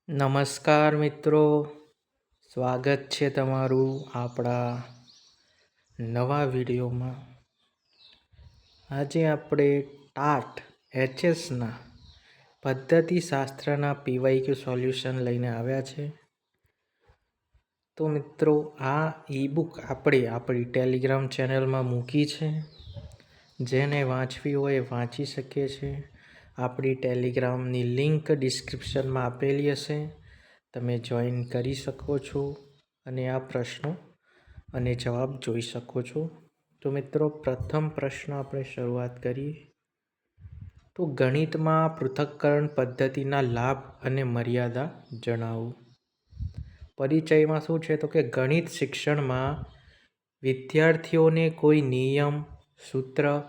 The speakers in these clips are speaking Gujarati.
નમસ્કાર મિત્રો, સ્વાગત છે તમારું આપણા નવા વિડીયોમાં. આજે આપણે ટાટ એચએસના પદ્ધતિશાસ્ત્રના પીવાયક્યુ સોલ્યુશન લઈને આવ્યા છે. તો મિત્રો, આ ઈ-બુક આપણી ટેલિગ્રામ ચેનલમાં મૂકી છે. જેને વાંચવી હોય એ વાંચી શકે છે. આપણી ટેલિગ્રામની લિંક ડિસ્ક્રિપ્શનમાં આપેલી હશે, તમે જોઈન કરી શકો છો અને આ પ્રશ્નો અને જવાબ જોઈ શકો છો. તો મિત્રો, પ્રથમ પ્રશ્ન આપણે શરૂઆત કરીએ. તો ગણિતમાં પૃથક્કરણ પદ્ધતિના લાભ અને મર્યાદા જણાવો. પરિચયમાં શું છે તો કે ગણિત શિક્ષણમાં વિદ્યાર્થીઓને કોઈ નિયમ, સૂત્ર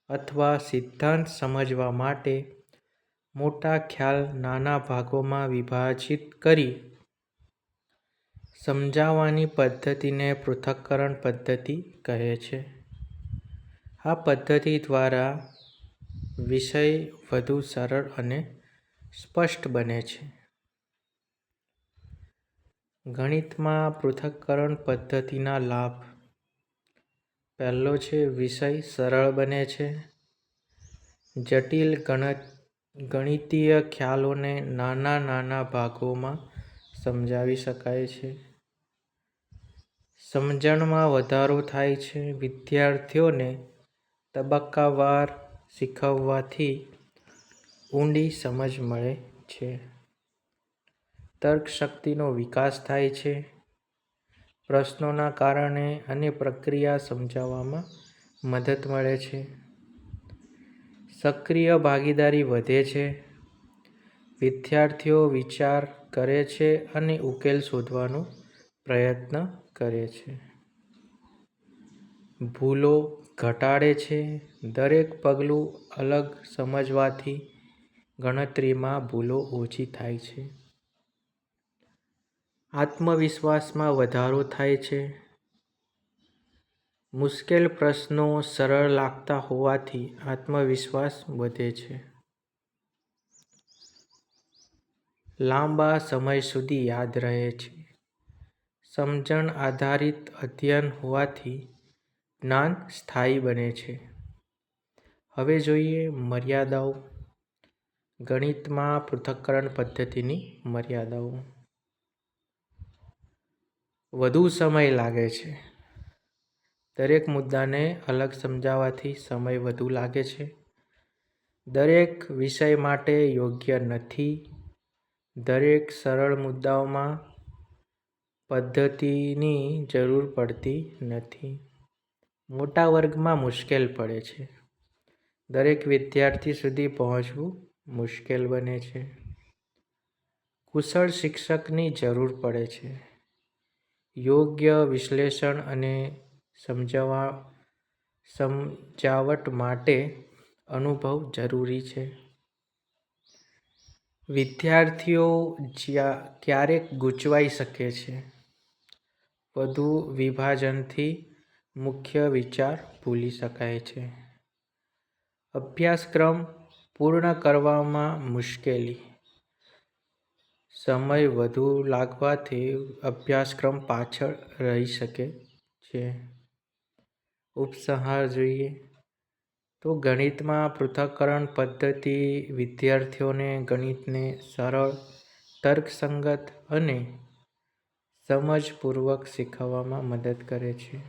અથવા સિદ્ધાંત સમજવા માટે મોટા ખ્યાલ નાના ભાગોમાં વિભાજિત કરી સમજાવવાની પદ્ધતિને પૃથક્કરણ પદ્ધતિ કહે છે. આ પદ્ધતિ દ્વારા વિષય વધુ સરળ અને સ્પષ્ટ બને છે. ગણિતમાં પૃથક્કરણ પદ્ધતિના લાભ. પહેલો છે વિષય સરળ બને છે. જટિલ ગણિતીય ખ્યાલોને નાના નાના ભાગોમાં સમજાવી શકાય છે. સમજણમાં વધારો થાય છે. વિદ્યાર્થીઓને તબક્કાવાર શીખવવાથી ઊંડી સમજ મળે છે. તર્કશક્તિનો વિકાસ થાય છે. પ્રશ્નોના કારણે અને પ્રક્રિયા સમજવામાં મદદ મળે છે. સક્રિય ભાગીદારી વધે છે. વિદ્યાર્થીઓ વિચાર કરે છે અને ઉકેલ શોધવાનો પ્રયત્ન કરે છે. ભૂલો ઘટાડે છે. દરેક પગલું અલગ સમજવાથી ગણતરીમાં ભૂલો ઓછી થાય છે. આત્મવિશ્વાસમાં વધારો થાય છે. મુશ્કેલ પ્રશ્નો સરળ લાગતા હોવાથી આત્મવિશ્વાસ વધે છે. લાંબા સમય સુધી યાદ રહે છે. સમજણ આધારિત અધ્યયન હોવાથી જ્ઞાન સ્થાયી બને છે. હવે જોઈએ મર્યાદાઓ. ગણિતમાં પૃથક્કરણ પદ્ધતિની મર્યાદાઓ. વધુ સમય લાગે છે. દરેક મુદ્દાને અલગ સમજાવવાથી સમય વધુ લાગે છે. દરેક વિષય માટે યોગ્ય નથી. દરેક સરળ મુદ્દાઓમાં પદ્ધતિની જરૂર પડતી નથી. મોટા વર્ગમાં મુશ્કેલ પડે છે. દરેક વિદ્યાર્થી સુધી પહોંચવું મુશ્કેલ બને છે. કુશળ શિક્ષકની જરૂર પડે છે. યોગ્ય વિશ્લેષણ અને સમજાવટ માટે અનુભવ જરૂરી છે. વિદ્યાર્થીઓ ક્યારેક ગૂંચવાઈ શકે છે. વધુ વિભાજનથી મુખ્ય વિચાર ભૂલી શકાય છે. અભ્યાસક્રમ પૂર્ણ કરવામાં મુશ્કેલી. સમય વધુ લાગવાથી અભ્યાસક્રમ પાછળ રહી શકે છે. ઉપસંહાર જોઈએ તો ગણિતમાં પૃથક્કરણ પદ્ધતિ વિદ્યાર્થીઓને ગણિતને સરળ, તર્કસંગત અને સમજપૂર્વક શીખવવામાં મદદ કરે છે.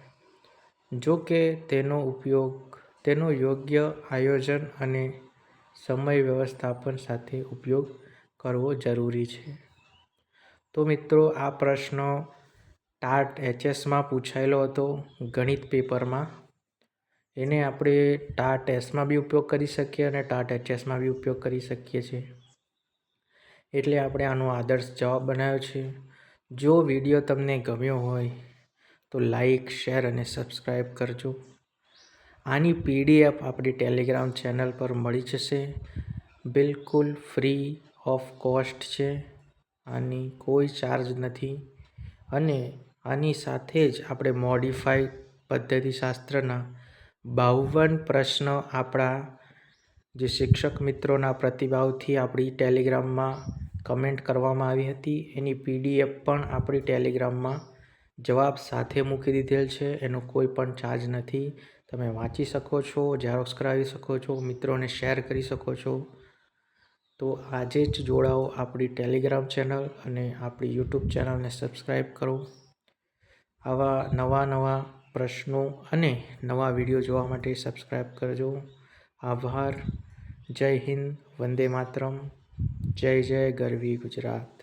જો કે તેનો યોગ્ય આયોજન અને સમય વ્યવસ્થાપન સાથે ઉપયોગ કરવો જરૂરી છે. તો મિત્રો, આ પ્રશ્ન ટાટ એચએસમાં પૂછાયેલો હતો ગણિત પેપરમાં. એને આપણે ટાટ એસમાં બી ઉપયોગ કરી શકીએ અને ટાટ એચએસમાં બી ઉપયોગ કરી શકીએ છીએ. એટલે આપણે આનો આદર્શ જવાબ બનાવ્યો છે. જો વિડીયો તમને ગમ્યો હોય તો લાઈક, શેર અને સબસ્ક્રાઈબ કરજો. આની પીડીએફ આપણી ટેલિગ્રામ ચેનલ પર મળી જશે. બિલકુલ ફ્રી ઓફ કોસ્ટ છે. આની કોઈ ચાર્જ નથી. અને આની સાથે જ આપણે મોડિફાઈડ પદ્ધતિશાસ્ત્રના 52 પ્રશ્ન આપણા જે શિક્ષક મિત્રોના પ્રતિભાવથી આપણી ટેલિગ્રામમાં કમેન્ટ કરવામાં આવી હતી એની PDF પણ આપણી ટેલિગ્રામમાં જવાબ સાથે મૂકી દીધેલ છે. એનો કોઈ પણ ચાર્જ નથી. તમે વાંચી શકો છો, ઝેરોક્સ કરાવી શકો છો, મિત્રોને શેર કરી શકો છો. તો આજે જ જોડાઓ આપણી ટેલિગ્રામ ચેનલ અને આપણી યુટ્યુબ ચેનલને સબસ્ક્રાઈબ કરો. આવા નવા પ્રશ્નો અને નવા વિડીયો જોવા માટે સબસ્ક્રાઈબ કરજો. આભાર. જય હિન્દ. વંદે માતરમ. જય જય ગરવી ગુજરાત.